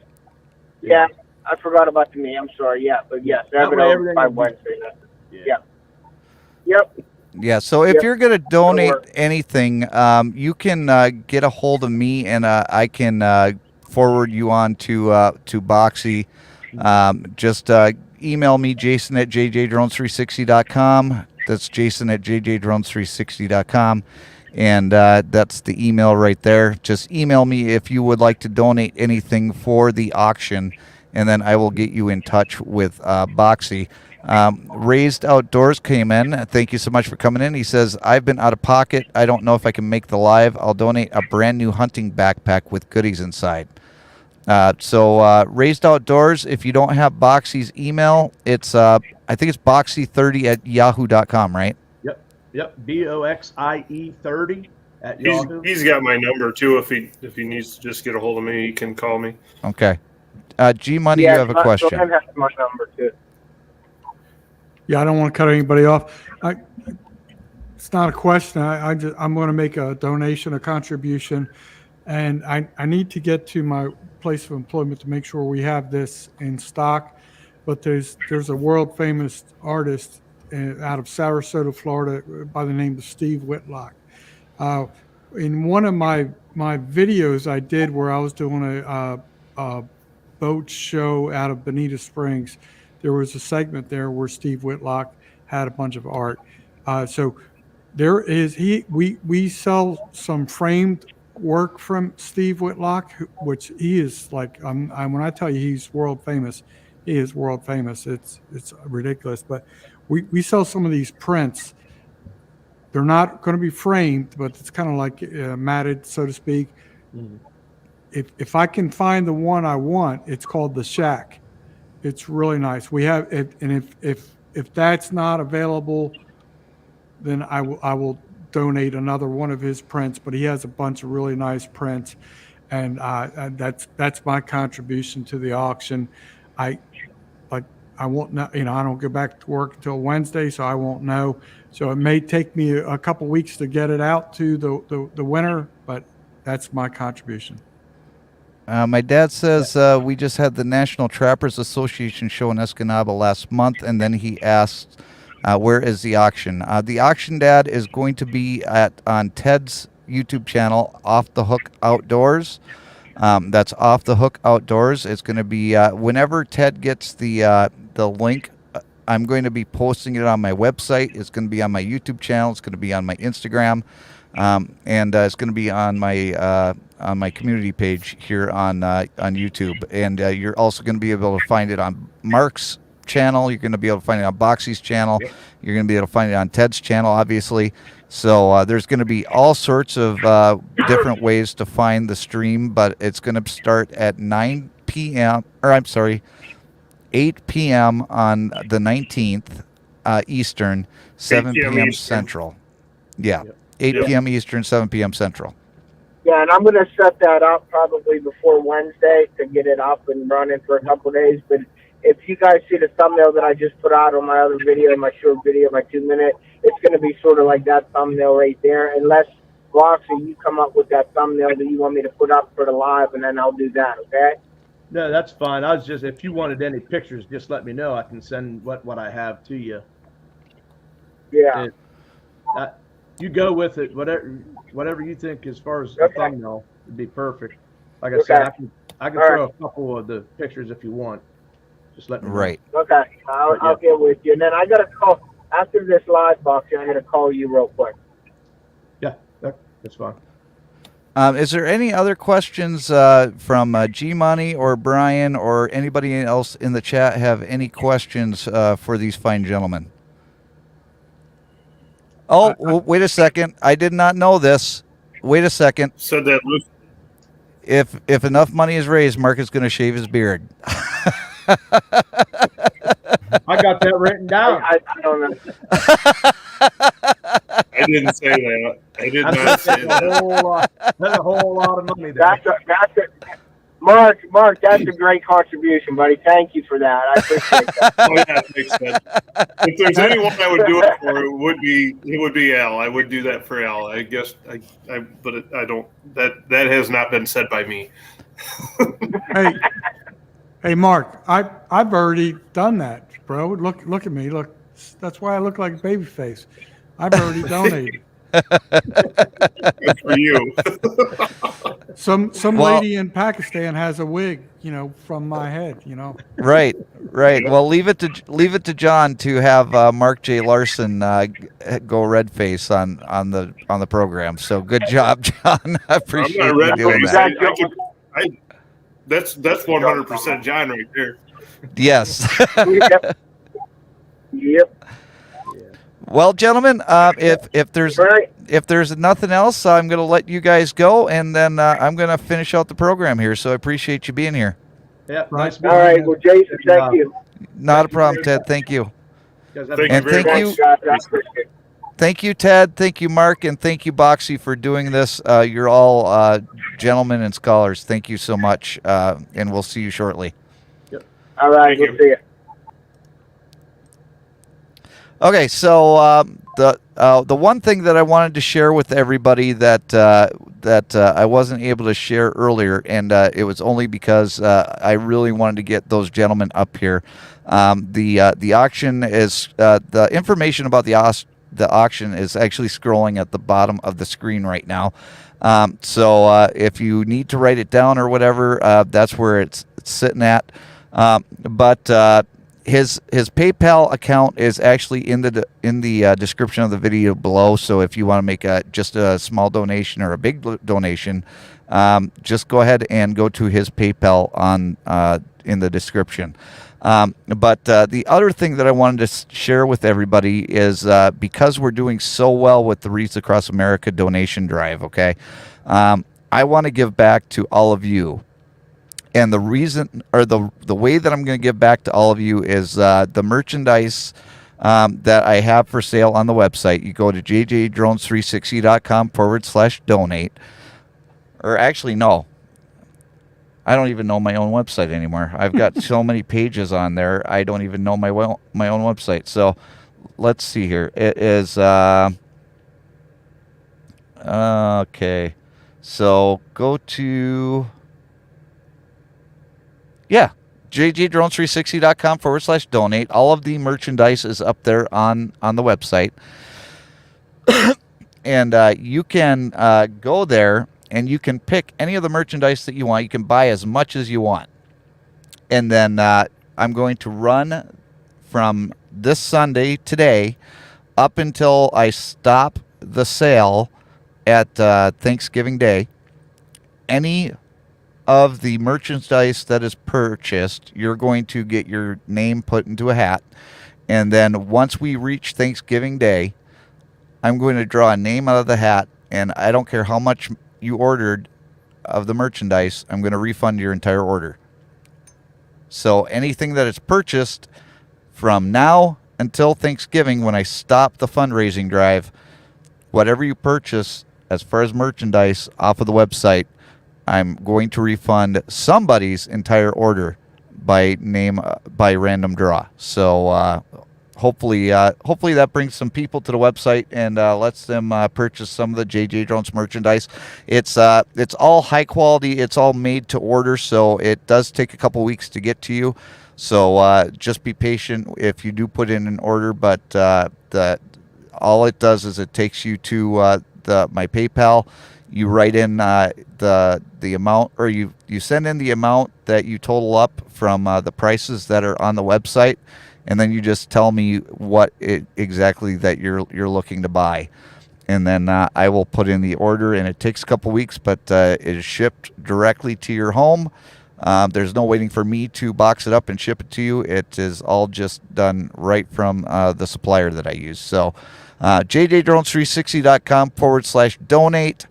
Yeah, I forgot about the me. I'm sorry. Yeah, but yes, have it way over everything by will be- Wednesday. Yeah. Yep. Yeah, so if Yep. you're going to donate work. anything, you can get a hold of me, and I can forward you on to Boxy. Just email me, Jason at JJDrones360.com. That's Jason at JJDrones360.com. And that's the email right there. Just email me if you would like to donate anything for the auction, and then I will get you in touch with Boxy. Raised Outdoors came in. Thank you so much for coming in. He says, I've been out of pocket. I don't know if I can make the live. I'll donate a brand new hunting backpack with goodies inside. So Raised Outdoors, if you don't have Boxy's email, it's I think it's boxy30@yahoo.com, right? Yep. BOXIE 30 at Yahoo. He's got my number too. If he needs to just get a hold of me, he can call me. Okay. G Money, Yeah, you have a question. Glenn has my number too. Yeah, I don't want to cut anybody off. It's not a question. I'm going to make a donation, a contribution, and I need to get to my place of employment to make sure we have this in stock. But there's a world famous artist out of Sarasota, Florida, by the name of Steve Whitlock. In one of my videos I did where I was doing a boat show out of Bonita Springs, there was a segment there where Steve Whitlock had a bunch of art. So there is we sell some framed work from Steve Whitlock, which he is like when I tell you he's world famous, he is world famous. It's ridiculous. But we sell some of these prints. They're not going to be framed, but it's kind of like matted, so to speak. if I can find the one I want, it's called the Shack. It's really nice. We have, and if that's not available, then I will donate another one of his prints. But he has a bunch of really nice prints, and that's my contribution to the auction. I won't know, I don't go back to work until Wednesday, so I won't know. So it may take me a couple weeks to get it out to the winner, but that's my contribution. My dad says we just had the National Trappers Association show in Escanaba last month, and then he asked, where is the auction? The auction, Dad, is going to be on Ted's YouTube channel, Off the Hook Outdoors. That's Off the Hook Outdoors. It's going to be whenever Ted gets the link. I'm going to be posting it on my website. It's going to be on my YouTube channel. It's going to be on my Instagram, and it's going to be on my community page here on YouTube. And you're also going to be able to find it on Mark's channel. You're going to be able to find it on Boxy's channel. You're going to be able to find it on Ted's channel, obviously. So there's going to be all sorts of different ways to find the stream, but it's going to start at 9 p.m. or I'm sorry, 8 p.m. on the 19th Eastern, 7 p.m. Central. Yeah, 8 p.m. Eastern, 7 p.m. Central. Yeah, and I'm going to set that up probably before Wednesday to get it up and running for a couple of days. But if you guys see the thumbnail that I just put out on my other video, my short video, my 2-minute, it's going to be sort of like that thumbnail right there. Unless, Roxy, you come up with that thumbnail that you want me to put up for the live, and then I'll do that, okay? No, that's fine. I was just, if you wanted any pictures, just let me know. I can send what I have to you. Yeah. You go with it, whatever you think as far as the thumbnail would be perfect. Like I said, I can throw a couple of the pictures if you want. Just let me know. Right. Okay, I'll get with you. And then I got to call, after this live box, I'm going to call you real quick. Yeah, that's fine. Is there any other questions from G-Money or Brian or anybody else in the chat have any questions for these fine gentlemen? Oh, wait a second. I did not know this. Wait a second. Said that. If enough money is raised, Mark is going to shave his beard. I got that written down. I don't know. I didn't say that. I did not say that. That's a whole lot of money there. Mark, that's a great contribution, buddy. Thank you for that. I appreciate that. Oh, yeah, that makes sense. If there's anyone I would do it for, it would be Al. I would do that for Al. I guess but I don't. That has not been said by me. Hey, Mark, I've already done that, bro. Look at me. Look, that's why I look like a baby face. I've already donated. Good for you. Some lady in Pakistan has a wig, from my head, Right. Well, leave it to John to have Mark J. Larson go red face on the program. So good job, John. I appreciate you doing that. That's 100% John right there. Yes. Yep. Well, gentlemen, if there's nothing else, I'm going to let you guys go, and then I'm going to finish out the program here. So I appreciate you being here. Yeah, nice. All right. Well, Jason, thank you. Not a problem, Ted. Thank you. Thank you, Ted. Thank you, Mark, and thank you, Boxy, for doing this. You're all gentlemen and scholars. Thank you so much, and we'll see you shortly. Yep. All right. We'll see you. Okay, so the one thing that I wanted to share with everybody that I wasn't able to share earlier, and it was only because I really wanted to get those gentlemen up here. The auction is the information about the auction is actually scrolling at the bottom of the screen right now. So if you need to write it down or whatever, that's where it's sitting at. But his PayPal account is actually in the description of the video below. So if you want to make just a small donation or a big donation, just go ahead and go to his PayPal in the description. But the other thing that I wanted to share with everybody is because we're doing so well with the Wreaths Across America donation drive, okay? I want to give back to all of you. And the reason, or the way that I'm going to give back to all of you is the merchandise that I have for sale on the website. You go to jjdrones360.com/donate. Or actually, no. I don't even know my own website anymore. I've got so many pages on there, I don't even know my own website. So let's see here. It is, okay. So go to, jjdrones360.com/donate. All of the merchandise is up there on the website. And you can go there and you can pick any of the merchandise that you want. You can buy as much as you want. And then I'm going to run from this Sunday, today, up until I stop the sale at Thanksgiving Day. Any of the merchandise that is purchased, you're going to get your name put into a hat. And then once we reach Thanksgiving Day, I'm going to draw a name out of the hat, and I don't care how much you ordered of the merchandise, I'm going to refund your entire order. So anything that is purchased from now until Thanksgiving, when I stop the fundraising drive, whatever you purchase as far as merchandise off of the website, I'm going to refund somebody's entire order by name, by random draw. So hopefully that brings some people to the website and lets them purchase some of the JJ Drones merchandise. It's all high quality. It's all made to order, so it does take a couple weeks to get to you. So just be patient if you do put in an order. But all it does is it takes you to my PayPal. You write in the amount, or you send in the amount that you total up from the prices that are on the website. And then you just tell me what exactly that you're looking to buy. And then I will put in the order, and it takes a couple weeks, but it is shipped directly to your home. There's no waiting for me to box it up and ship it to you. It is all just done right from the supplier that I use. So jjdrones360.com/donate.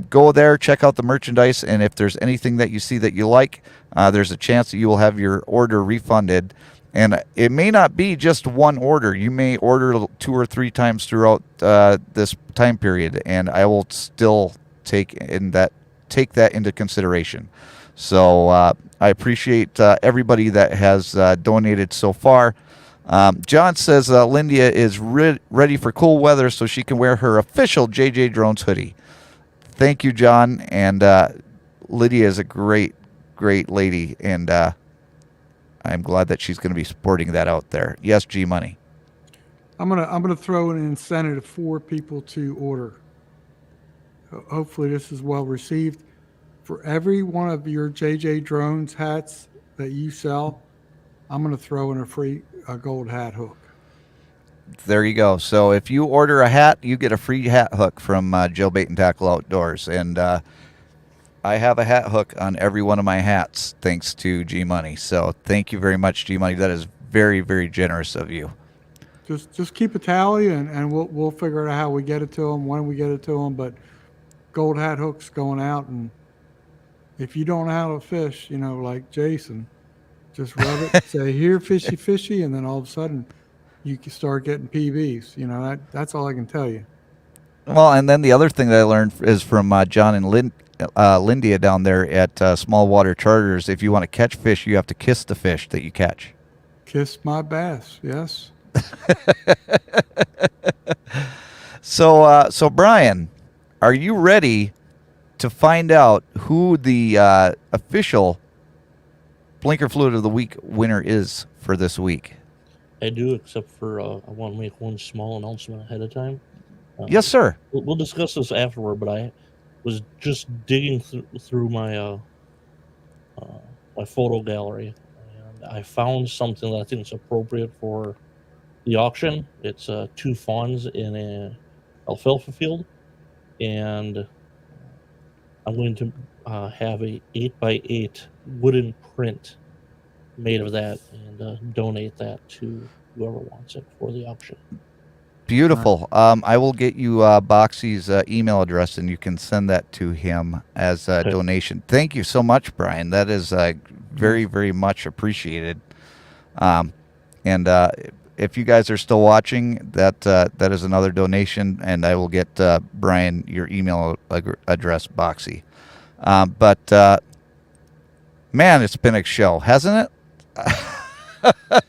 Go there, check out the merchandise, and if there's anything that you see that you like, there's a chance that you will have your order refunded. And it may not be just one order. You may order 2 or 3 times throughout this time period, and I will still take that into consideration. So I appreciate everybody that has donated so far. John says Lindia is ready for cool weather so she can wear her official JJ Drones hoodie. Thank you, John. And Lydia is a great lady, and I'm glad that she's going to be sporting that out there. Yes, G Money. I'm gonna throw an incentive for people to order. Hopefully this is well received. For every one of your JJ Drones hats that you sell, I'm gonna throw in a free gold hat hook. There you go. So if you order a hat, you get a free hat hook from Joe Bait and Tackle Outdoors. And I have a hat hook on every one of my hats, thanks to G Money. So thank you very much, G Money. That is very, very generous of you. Just keep a tally, and we'll figure out how we get it to them, when we get it to them. But gold hat hooks going out, and if you don't know how to fish, like Jason, just rub it, say here, fishy, fishy, and then all of a sudden you can start getting PBs. That's all I can tell you. Well, and then the other thing that I learned is from John and Lindia down there at Small Water Charters. If you want to catch fish, you have to kiss the fish that you catch. Kiss my bass, yes. So Brian, are you ready to find out who the official Blinker Fluid of the Week winner is for this week? I do, except for I want to make one small announcement ahead of time. Yes, sir. We'll discuss this afterward, but I was just digging through my my photo gallery, and I found something that I think is appropriate for the auction. It's 2 fawns in a alfalfa field, and I'm going to have a 8x8 wooden print made of that and donate that to whoever wants it for the auction. Beautiful. I will get you Boxy's email address, and you can send that to him as a donation. Thank you so much, Brian. That is very, very much appreciated. And if you guys are still watching, that is another donation, and I will get Brian your email address, Boxy. But man, it's been a show, hasn't it?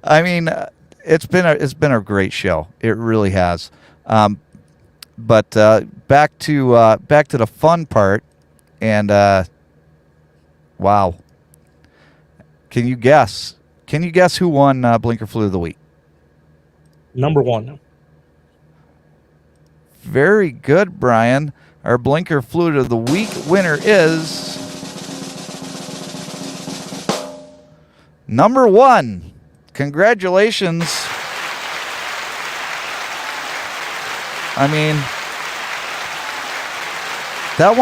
I mean, it's been a great show. It really has. But back to the fun part, and wow, can you guess? Can you guess who won Blinker Flu of the Week? Number 1. Very good, Brian. Our Blinker Fluid of the Week winner is number 1. Congratulations. I mean, that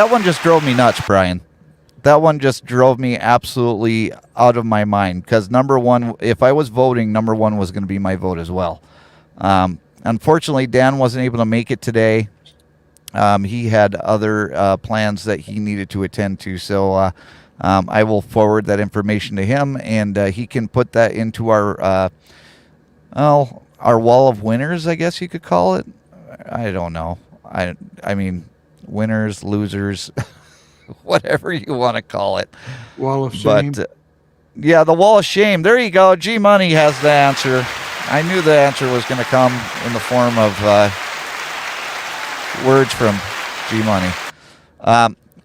one just drove me nuts, Brian. That one just drove me absolutely out of my mind, because number 1, if I was voting, number 1 was going to be my vote as well. Unfortunately, Dan wasn't able to make it today. He had other plans that he needed to attend to, so I will forward that information to him, and he can put that into our wall of winners, I guess you could call it. I don't know. I mean, winners, losers, whatever you want to call it. Wall of shame. But yeah, the wall of shame. There you go. G Money has the answer. I knew the answer was going to come in the form of words from G Money.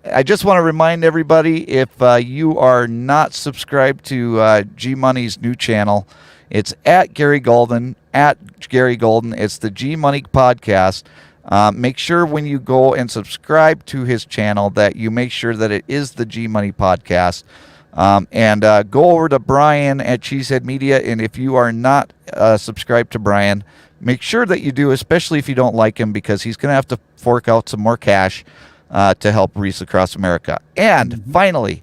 I just want to remind everybody, if you are not subscribed to G Money's new channel, it's at Gary Golden, It's the G Money Podcast. Make sure when you go and subscribe to his channel that you make sure that it is the G Money Podcast. And go over to Brian at Cheesehead Media, and if you are not subscribed to Brian, make sure that you do, especially if you don't like him, because he's going to have to fork out some more cash to help Wreaths Across America. And finally,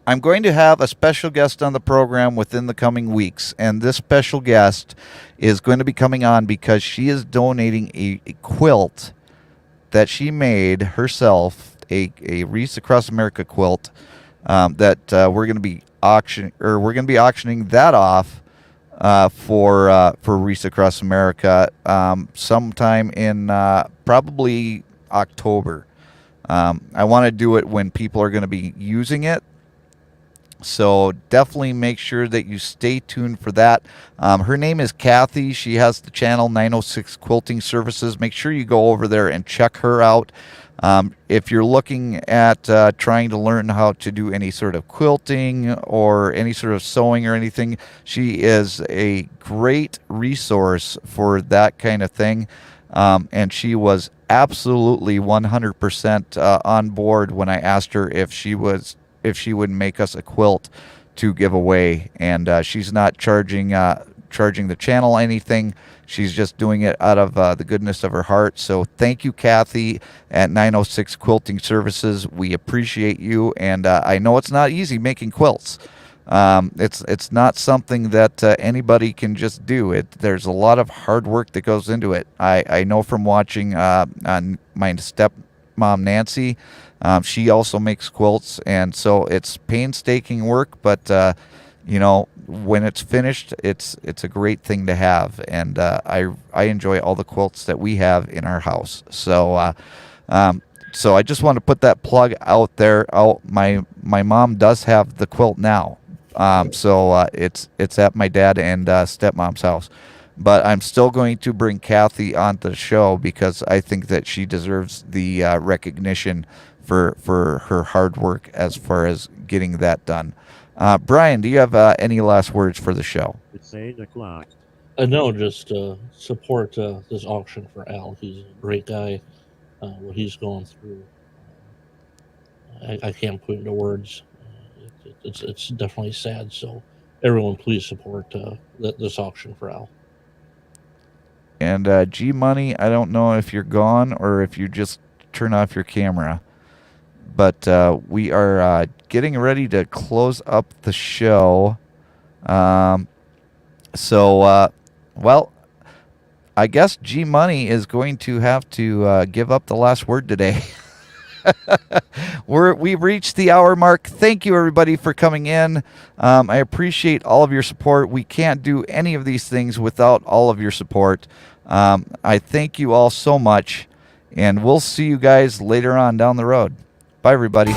I'm going to have a special guest on the program within the coming weeks, and this special guest is going to be coming on because she is donating a quilt that she made herself, a Wreaths Across America quilt that we're going to be auctioning that off for Wreaths Across America sometime in probably October. I want to do it when people are going to be using it. So definitely make sure that you stay tuned for that. Her name is Kathy. She has the channel 906 Quilting Services. Make sure you go over there and check her out. If you're looking at trying to learn how to do any sort of quilting or any sort of sewing or anything, she is a great resource for that kind of thing. And she was absolutely 100% on board when I asked her if she would make us a quilt to give away, and she's not charging the channel anything. She's just doing it out of the goodness of her heart. So thank you, Kathy at 906 Quilting Services. We appreciate you, and I know it's not easy making quilts. It's not something that anybody can just do. There's a lot of hard work that goes into it. I know from watching on my stepmom Nancy. She also makes quilts, and so it's painstaking work, but when it's finished, it's a great thing to have, and I enjoy all the quilts that we have in our house. So I just want to put that plug out there. My mom does have the quilt now, so it's at my dad and stepmom's house. But I'm still going to bring Kathy onto the show because I think that she deserves the recognition for her hard work as far as getting that done. Brian, do you have any last words for the show? It's 8 o'clock. No, just support this auction for Al. He's a great guy. What he's going through, I can't put into words. It's definitely sad. So everyone, please support this auction for Al. And G Money, I don't know if you're gone or if you just turn off your camera, but we are getting ready to close up the show. So Well, I guess G Money is going to have to give up the last word today. We've reached the hour mark. Thank you, everybody, for coming in. I appreciate all of your support. We can't do any of these things without all of your support. I thank you all so much, and we'll see you guys later on down the road. Bye, everybody.